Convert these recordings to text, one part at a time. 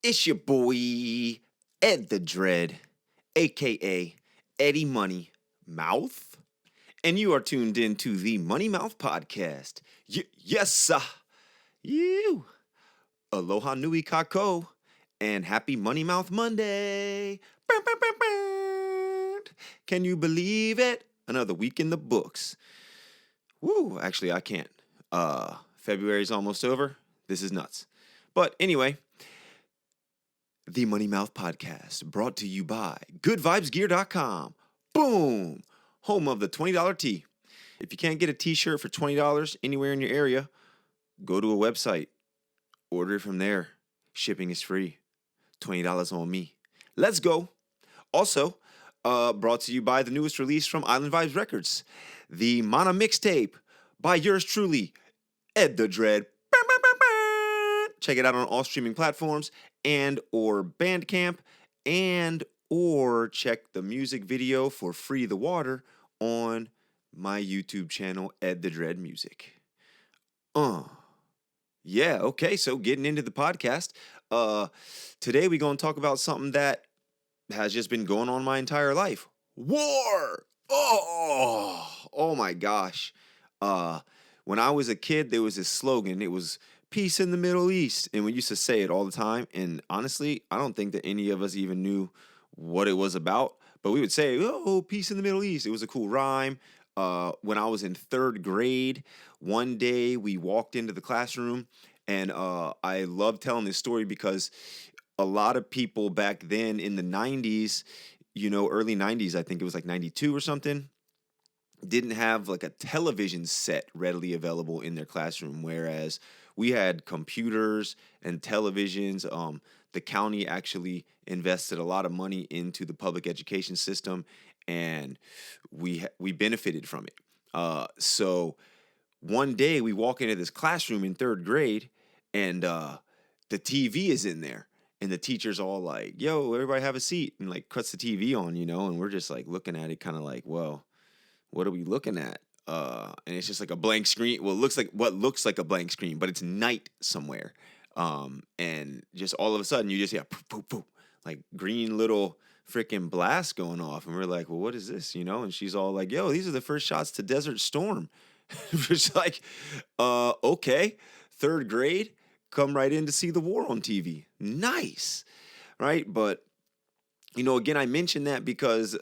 It's your boy, Ed the Dread, aka Eddie Money Mouth, and you are tuned in to the Money Mouth Podcast. Yes, sir. You. Aloha Nui Kako, and happy Money Mouth Monday. Brr, brr, brr, brr. Can you believe it? Another week in the books. Woo, actually, I can't. February's almost over. This is nuts. But anyway, the Money Mouth Podcast, brought to you by GoodVibesGear.com. Boom! Home of the $20 tee. If you can't get a t-shirt for $20 anywhere in your area, go to a website. Order it from there. Shipping is free. $20 on me. Let's go. Also, brought to you by the newest release from Island Vibes Records, the Mana Mixtape by yours truly, Ed the Dread. Check it out on all streaming platforms and or Bandcamp, and or check the music video for Free the Water on my YouTube channel, Ed the Dread Music. Yeah, okay, so getting into the podcast. Today we're going to talk about something that has just been going on my entire life. War! Oh my gosh. When I was a kid, there was this slogan. It was peace in the Middle East. And we used to say it all the time. And honestly, I don't think that any of us even knew what it was about. But we would say, oh, peace in the Middle East. It was a cool rhyme. When I was in third grade, one day we walked into the classroom. And I love telling this story because a lot of people back then in the 90s, early 90s, I think it was like 92 or something, didn't have like a television set readily available in their classroom, whereas we had computers and televisions. The county actually invested a lot of money into the public education system, and we benefited from it. So one day we walk into this classroom in third grade, and the TV is in there. And the teacher's all like, yo, everybody have a seat, and like cuts the TV on, and we're just like looking at it kind of like, well, what are we looking at? And it's just like a blank screen. Well, it looks like a blank screen, but it's night somewhere. And just all of a sudden you just hear poof, poof, poof, like green little freaking blast going off. And we're like, well, what is this? And she's all like, yo, these are the first shots to Desert Storm. It's like, okay, third grade, come right in to see the war on TV. Nice. Right. But again, I mentioned that because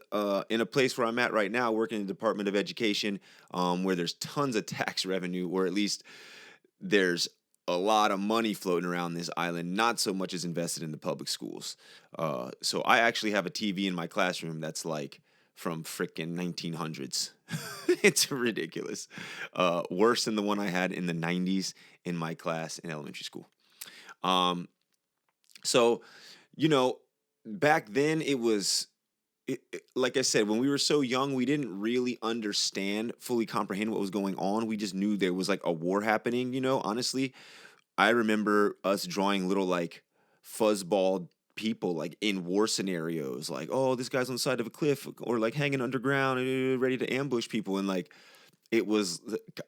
in a place where I'm at right now, working in the Department of Education, where there's tons of tax revenue, or at least there's a lot of money floating around this island, not so much is invested in the public schools. So I actually have a TV in my classroom that's like from frickin' 1900s. It's ridiculous. Worse than the one I had in the 90s in my class in elementary school. So, back then like I said, when we were so young, we didn't really fully comprehend what was going on. We just knew there was like a war happening, honestly. I remember us drawing little like fuzzball people like in war scenarios, like, oh, this guy's on the side of a cliff or like hanging underground, ready to ambush people. And like, it was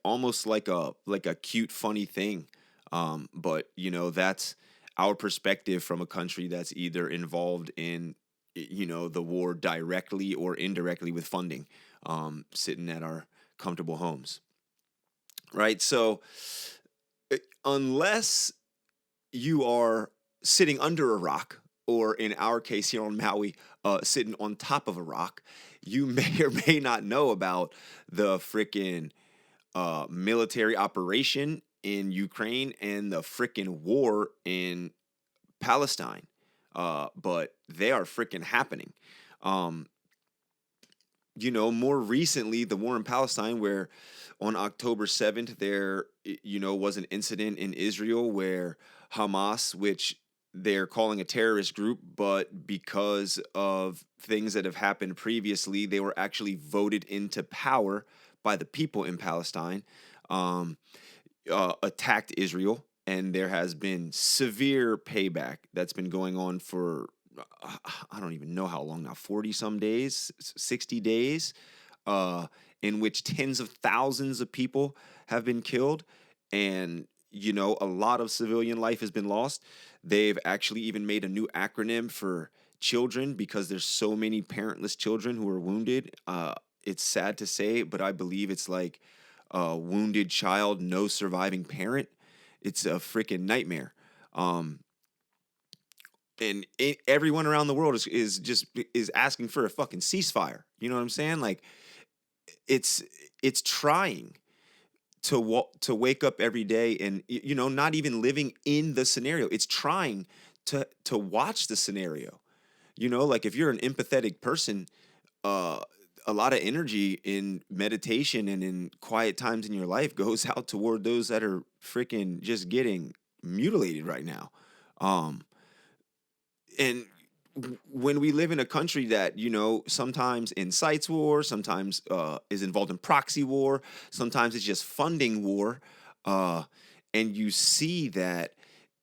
almost like a cute, funny thing. But that's our perspective from a country that's either involved in, the war directly or indirectly with funding, sitting at our comfortable homes. Right. So unless you are sitting under a rock, or in our case here on Maui, sitting on top of a rock, you may or may not know about the frickin' military operation in Ukraine and the frickin' war in Palestine. But they are frickin' happening. More recently, the war in Palestine, where on October 7th, there, was an incident in Israel where Hamas, which they're calling a terrorist group, but because of things that have happened previously, they were actually voted into power by the people in Palestine, attacked Israel. And there has been severe payback that's been going on for, I don't even know how long now, 40 some days, 60 days, in which tens of thousands of people have been killed. And, a lot of civilian life has been lost. They've actually even made a new acronym for children because there's so many parentless children who are wounded. It's sad to say, but I believe it's like wounded child, no surviving parent. It's a freaking nightmare. Um, and everyone around the world is asking for a fucking ceasefire. You know what I'm saying? Like it's it's trying to wake up every day and not even living in the scenario. It's trying to watch the scenario. Like if you're an empathetic person, uh a lot of energy in meditation and in quiet times in your life goes out toward those that are freaking just getting mutilated right now. Um and when we live in a country that sometimes incites war, sometimes is involved in proxy war, sometimes it's just funding war, uh, and you see that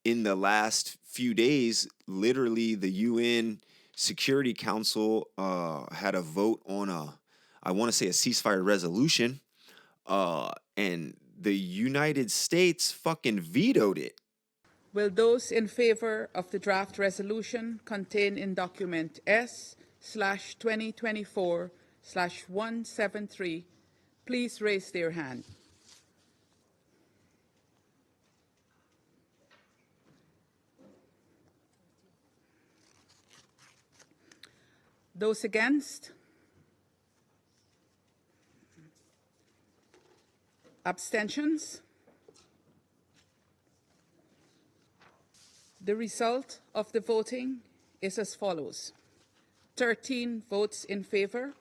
in the last few days, literally the UN Security Council had a vote on I want to say a ceasefire resolution, and the United States fucking vetoed it. Will those in favor of the draft resolution contained in document S/2024/173 please raise their hand? Those against? Abstentions? The result of the voting is as follows: 13 votes in favor,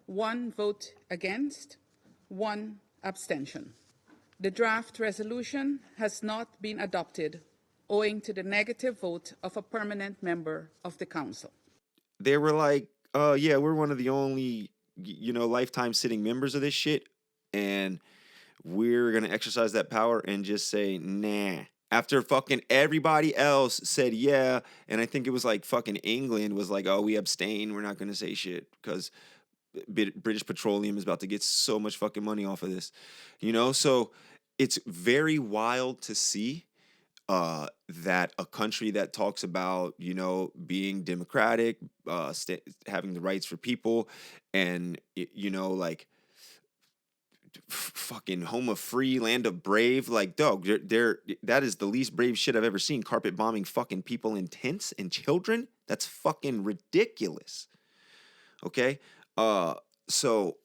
1 vote against, 1 abstention. The draft resolution has not been adopted owing to the negative vote of a permanent member of the Council. They were like, yeah, we're one of the only, lifetime sitting members of this shit. And we're going to exercise that power and just say, nah. After fucking everybody else said yeah. And I think it was like fucking England was like, oh, we abstain. We're not going to say shit because British Petroleum is about to get so much fucking money off of this. So it's very wild to see that a country that talks about being democratic, having the rights for people, and like fucking home of free, land of brave, like dog, that is the least brave shit I've ever seen. Carpet bombing fucking people in tents and children. That's fucking ridiculous. Okay, so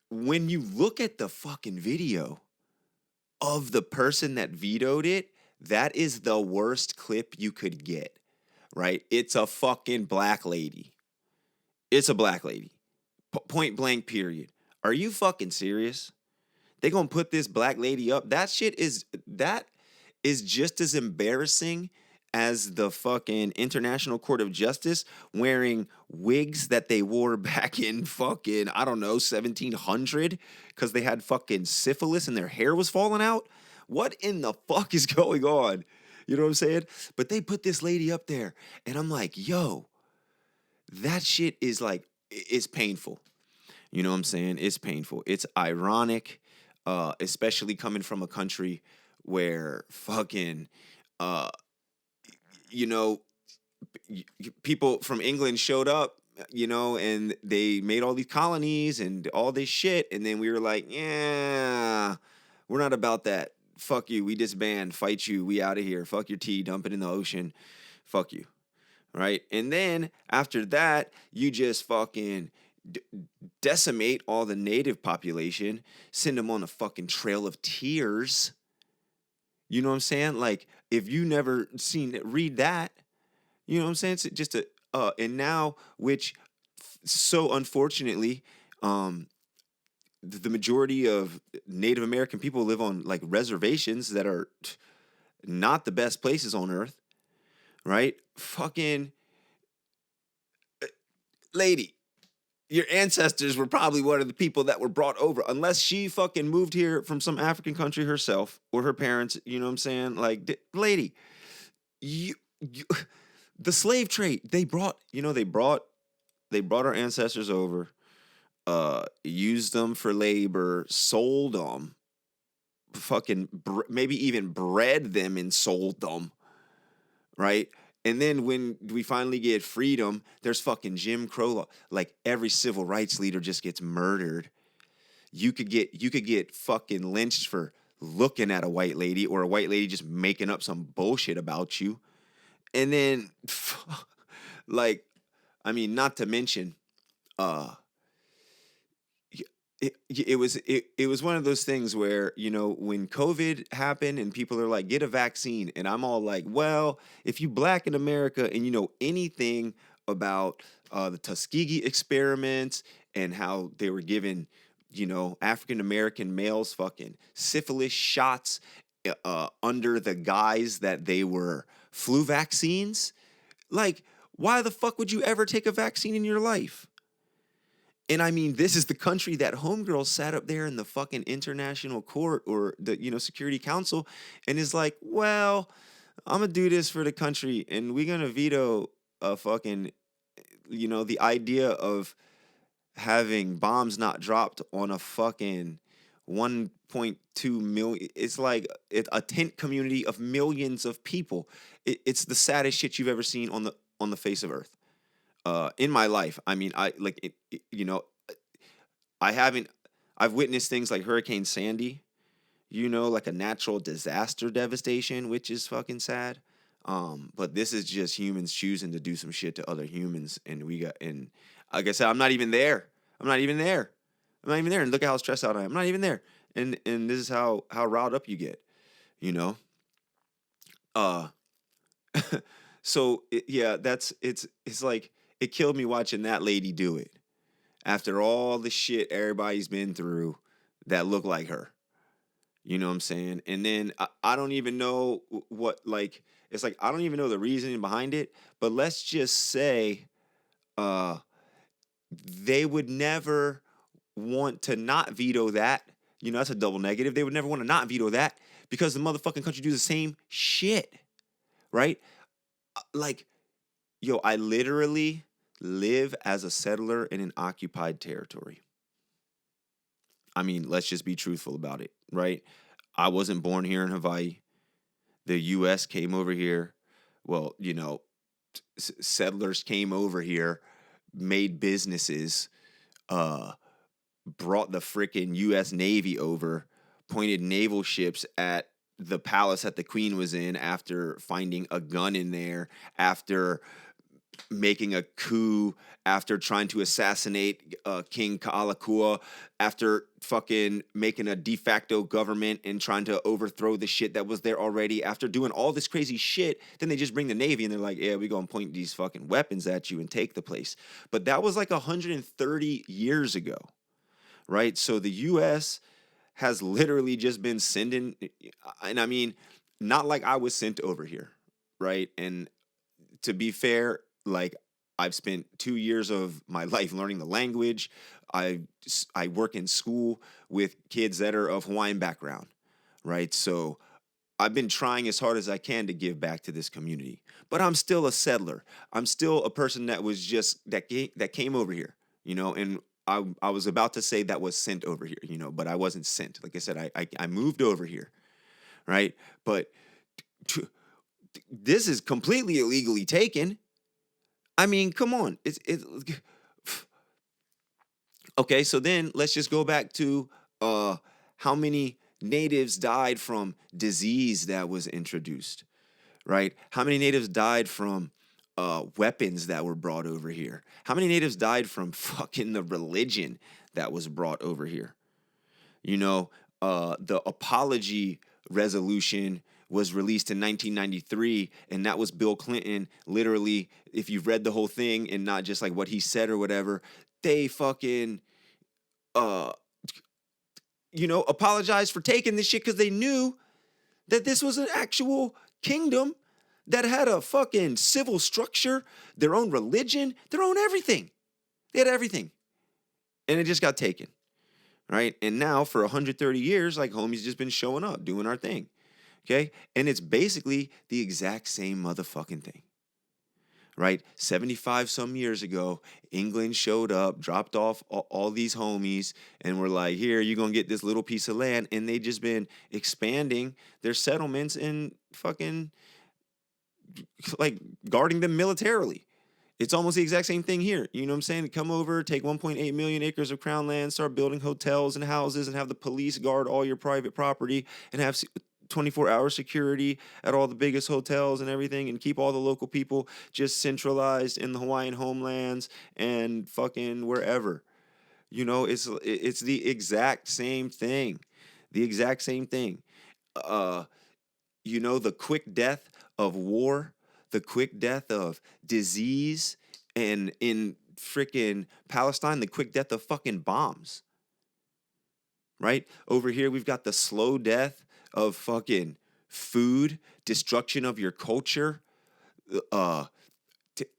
when you look at the fucking video of the person that vetoed it, that is the worst clip you could get, right? It's a fucking black lady. It's a black lady. Point blank, period. Are you fucking serious? They gonna put this black lady up? That is just as embarrassing as the fucking International Court of Justice wearing wigs that they wore back in fucking, I don't know, 1700 because they had fucking syphilis and their hair was falling out. What in the fuck is going on? You know what I'm saying? But they put this lady up there and I'm like, yo, that shit is like, it's painful. You know what I'm saying? It's painful. It's ironic, especially coming from a country where fucking, uh, you know, people from England showed up, and they made all these colonies and all this shit. And then we were like, yeah, we're not about that. Fuck you. We disband. Fight you. We out of here. Fuck your tea. Dump it in the ocean. Fuck you. Right? And then after that, you just fucking decimate all the native population, send them on a fucking trail of tears. You know what I'm saying? Like, if you never seen it, read that. You know what I'm saying? It's just and now, which so unfortunately, the majority of Native American people live on like reservations that are not the best places on earth, right? Fucking lady, your ancestors were probably one of the people that were brought over, unless she fucking moved here from some African country herself or her parents. You know what I'm saying? Like, lady, you the slave trade, they brought our ancestors over, used them for labor, sold them, fucking maybe even bred them and sold them. right? And then when we finally get freedom, there's fucking Jim Crow law. Like every civil rights leader just gets murdered. You could get fucking lynched for looking at a white lady, or a white lady just making up some bullshit about you. And then like, I mean, not to mention, uh it was one of those things where, when COVID happened and people are like, get a vaccine, and I'm all like, well, if you black in America and you know anything about the Tuskegee experiments and how they were giving, African American males fucking syphilis shots under the guise that they were flu vaccines, like, why the fuck would you ever take a vaccine in your life? And I mean, this is the country that homegirl sat up there in the fucking international court, or the, Security Council, and is like, well, I'm gonna do this for the country, and we're gonna veto a fucking, the idea of having bombs not dropped on a fucking 1.2 million. It's like a tent community of millions of people. It's the saddest shit you've ever seen on the face of Earth. In my life, I mean, I haven't. I've witnessed things like Hurricane Sandy, like a natural disaster devastation, which is fucking sad. But this is just humans choosing to do some shit to other humans, and like I said, I'm not even there. I'm not even there. I'm not even there. And look at how stressed out I am. I'm not even there. And this is how riled up you get, you know. Uh, so yeah, it's like it killed me watching that lady do it after all the shit everybody's been through that look like her. You know what I'm saying? And then I don't even know what, like, it's like I don't even know the reasoning behind it, but let's just say uh they would never want to not veto that. That's a double negative. They would never want to not veto that because the motherfucking country do the same shit, right? Like, yo, I literally live as a settler in an occupied territory. I mean, let's just be truthful about it, right? I wasn't born here in Hawaii. The U.S. came over here. Well, settlers came over here, made businesses, uh, brought the freaking U.S. Navy over, pointed naval ships at the palace that the queen was in after finding a gun in there, after making a coup, after trying to assassinate King Ka'alakua, after fucking making a de facto government and trying to overthrow the shit that was there already, after doing all this crazy shit, then they just bring the Navy and they're like, yeah, we're going to point these fucking weapons at you and take the place. But that was like 130 years ago, right? So the U.S. has literally just been sending, and I mean, not like I was sent over here, right? And to be fair, like, I've spent 2 years of my life learning the language. I work in school with kids that are of Hawaiian background, right? So I've been trying as hard as I can to give back to this community, but I'm still a settler. I'm still a person that was just that came over here, and I was about to say that was sent over here, but I wasn't sent. Like I said, I moved over here, right? But this is completely illegally taken. I mean, come on. It's okay. So then let's just go back to how many natives died from disease that was introduced, right? How many natives died from weapons that were brought over here? How many natives died from fucking the religion that was brought over here? The apology resolution was released in 1993, and that was Bill Clinton. Literally, if you've read the whole thing and not just like what he said or whatever, they fucking, uh, apologized for taking this shit because they knew that this was an actual kingdom that had a fucking civil structure, their own religion, their own everything. They had everything, and it just got taken. Right. And now for 130 years, like, homie's just been showing up, doing our thing. Okay. And it's basically the exact same motherfucking thing. Right. 75 some years ago, England showed up, dropped off all these homies, and were like, here, you're going to get this little piece of land. And they just been expanding their settlements and fucking like guarding them militarily. It's almost the exact same thing here. You know what I'm saying? Come over, take 1.8 million acres of crown land, start building hotels and houses, and have the police guard all your private property, and have 24-hour security at all the biggest hotels and everything, and keep all the local people just centralized in the Hawaiian homelands and fucking wherever. It's the exact same thing. The exact same thing. Uh, the quick death of war, the quick death of disease, and in freaking Palestine, the quick death of fucking bombs, right? Over here, we've got the slow death of fucking food, destruction of your culture, uh,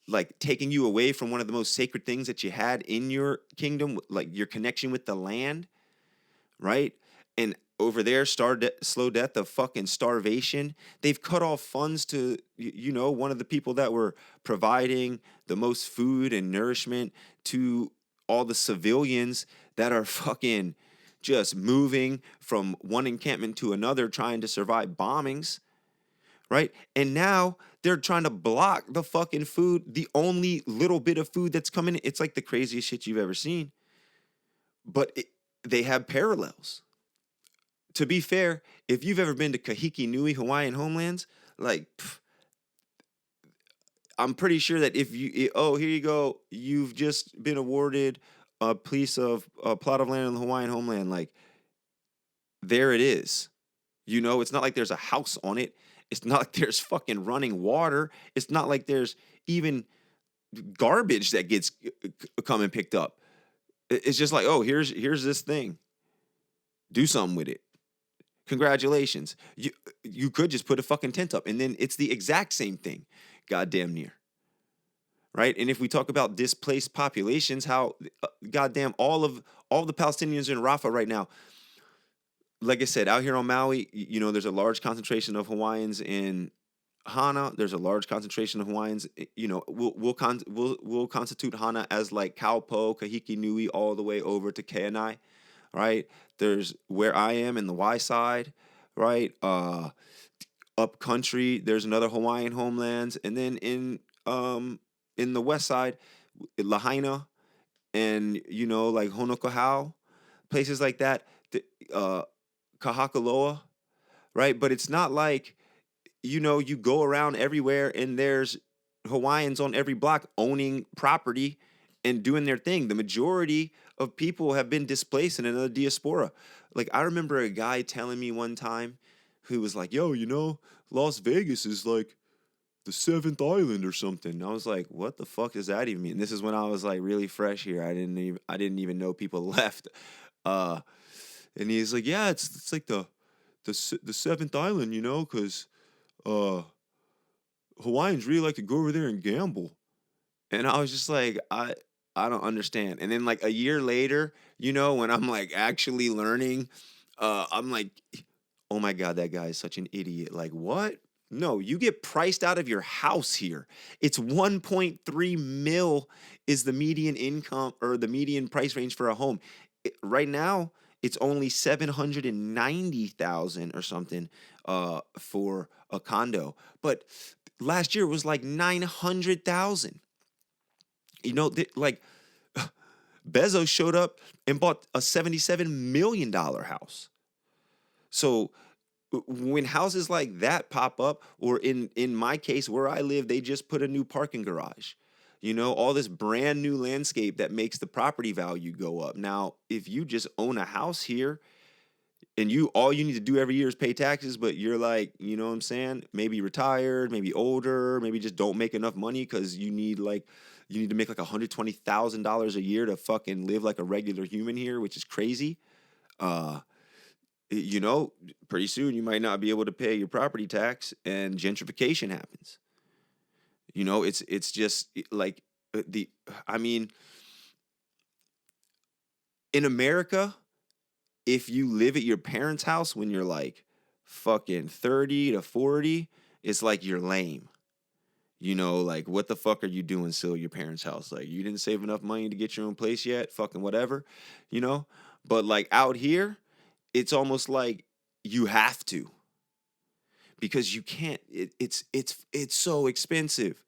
like taking you away from one of the most sacred things that you had in your kingdom, like your connection with the land, right? And over there, slow death of fucking starvation. They've cut off funds to, one of the people that were providing the most food and nourishment to all the civilians that are fucking just moving from one encampment to another trying to survive bombings, right? And now they're trying to block the fucking food, the only little bit of food that's coming in. It's like the craziest shit you've ever seen. But they have parallels. To be fair, if you've ever been to Kahiki Nui, Hawaiian homelands, like, I'm pretty sure that if you, oh, here you go, you've just been awarded a plot of land in the Hawaiian homeland, like, there it is. It's not like there's a house on it. It's not like there's fucking running water. It's not like there's even garbage that gets come and picked up. It's just like, oh, here's this thing. Do something with it. Congratulations. You could just put a fucking tent up, and then it's the exact same thing. Goddamn near. Right? And if we talk about displaced populations, how goddamn all the Palestinians in Rafah right now, like I said, out here on Maui, there's a large concentration of Hawaiians in Hana. There's a large concentration of Hawaiians. We'll constitute Hana as like Kaupo, Kahiki Nui, all the way over to Keanai, right? There's where I am in the Y side, right? Up country, there's another Hawaiian homelands, and then in the west side, Lahaina, and like Honokohau, places like that. Kahakaloa, right? But it's not like, you go around everywhere and there's Hawaiians on every block owning property and doing their thing. The majority of people have been displaced in another diaspora. Like, I remember a guy telling me one time who was like, yo, Las Vegas is like the seventh island or something. I was like, what the fuck does that even mean? And this is when I was like really fresh here. I didn't even know people left. And he's like, yeah, it's like the seventh island, because Hawaiians really like to go over there and gamble. And I was just like, I don't understand. And then like a year later, when I'm like actually learning, I'm like, oh my God, that guy is such an idiot. Like, what? No, you get priced out of your house here. It's 1.3 mil is the median income or the median price range for a home. Right now, it's only 790,000 or something for a condo. But last year was like 900,000. Like Bezos showed up and bought a $77 million house. So when houses like that pop up, or in my case where I live, they just put a new parking garage. All this brand new landscape that makes the property value go up. Now, if you just own a house here and all you need to do every year is pay taxes, but you're like, you know what I'm saying? Maybe retired, maybe older, maybe just don't make enough money because you need to make like $120,000 a year to fucking live like a regular human here, which is crazy. Pretty soon you might not be able to pay your property tax and gentrification happens. It's just like in America, if you live at your parents' house when you're like fucking 30 to 40, it's like you're lame. Like, what the fuck are you doing still at your parents' house? Like, you didn't save enough money to get your own place yet? Fucking whatever, But like out here, it's almost like you have to. because you can't. It's so expensive.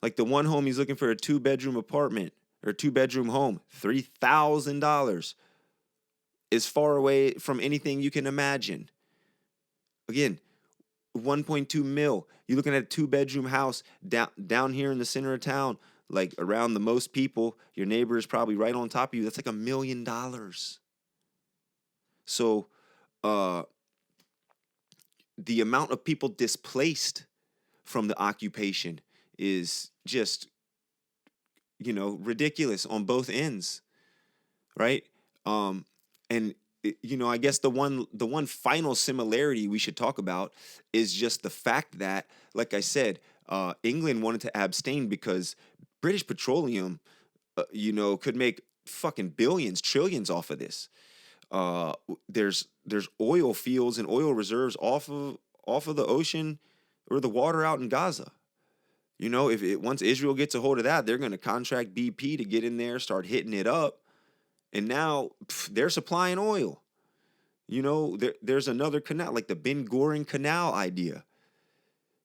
Like the one home he's looking for a 2-bedroom apartment or 2-bedroom home, $3,000 is far away from anything you can imagine. Again, 1.2 mil. You're looking at a 2-bedroom house down here in the center of town, like around the most people. Your neighbor is probably right on top of you. That's like $1 million. So, the amount of people displaced from the occupation is just, ridiculous on both ends, right? And I guess the one final similarity we should talk about is just the fact that, like I said, England wanted to abstain because British Petroleum, could make fucking billions, trillions off of this. There's oil fields and oil reserves off of the ocean or the water out in Gaza. If once Israel gets a hold of that, they're going to contract BP to get in there, start hitting it up. And now they're supplying oil. There's another canal, like the Ben Gurion Canal idea.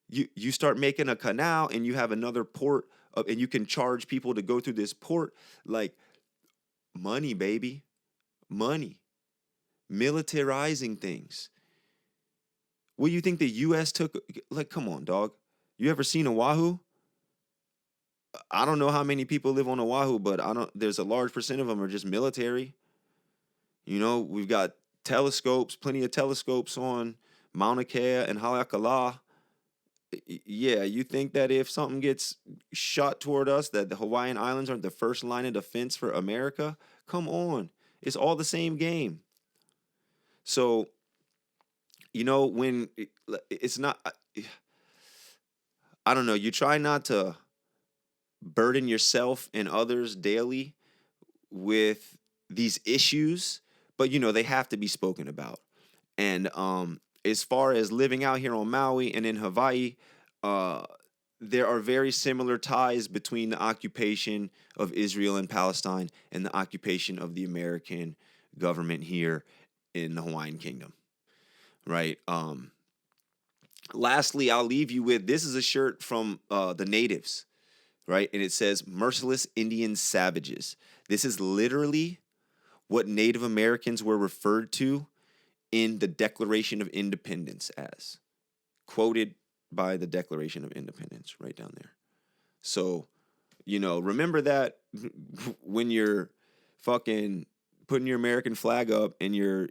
You start making a canal and you have another port, and you can charge people to go through this port. Like, money, baby. Money. Militarizing things. What do you think the U.S. took? Like, come on, dog. You ever seen Oahu? I don't know how many people live on Oahu, but there's a large percent of them are just military. We've got telescopes, plenty of telescopes on Mauna Kea and Haleakala. Yeah, you think that if something gets shot toward us, that the Hawaiian Islands aren't the first line of defense for America? Come on. It's all the same game. So, when it's not, I don't know, you try not to burden yourself and others daily with these issues, but they have to be spoken about. And as far as living out here on Maui and in Hawaii, there are very similar ties between the occupation of Israel and Palestine and the occupation of the American government here in the Hawaiian Kingdom, right? Lastly, I'll leave you with, this is a shirt from the natives, right? And it says, "Merciless Indian Savages." This is literally what Native Americans were referred to in the Declaration of Independence as. Quoted by the Declaration of Independence right down there. So, remember that when you're fucking putting your American flag up and you're,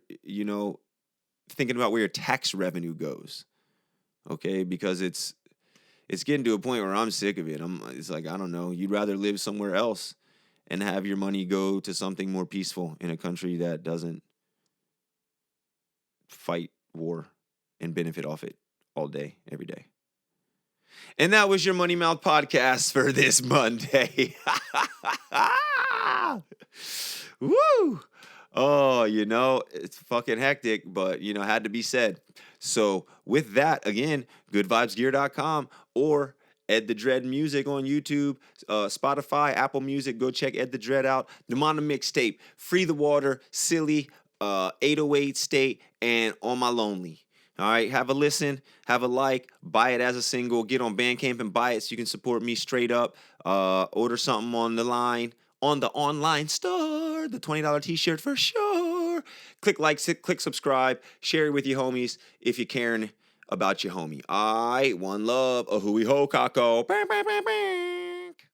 thinking about where your tax revenue goes. Okay? Because it's getting to a point where I'm sick of it. It's like, I don't know, you'd rather live somewhere else and have your money go to something more peaceful in a country that doesn't fight war and benefit off it all day, every day. And that was your Money Mouth podcast for this Monday. Woo! Oh, it's fucking hectic, but, had to be said. So with that, again, goodvibesgear.com or Ed the Dread Music on YouTube, Spotify, Apple Music. Go check Ed the Dread out. Demanda Mixtape, Free the Water, Silly, 808 State, and On My Lonely. All right, have a listen, have a like, buy it as a single, get on Bandcamp and buy it so you can support me straight up. Order something on the online store, the $20 t-shirt for sure. Click like, click subscribe, share it with your homies if you're caring about your homie. All right, one love, a hui ho kako.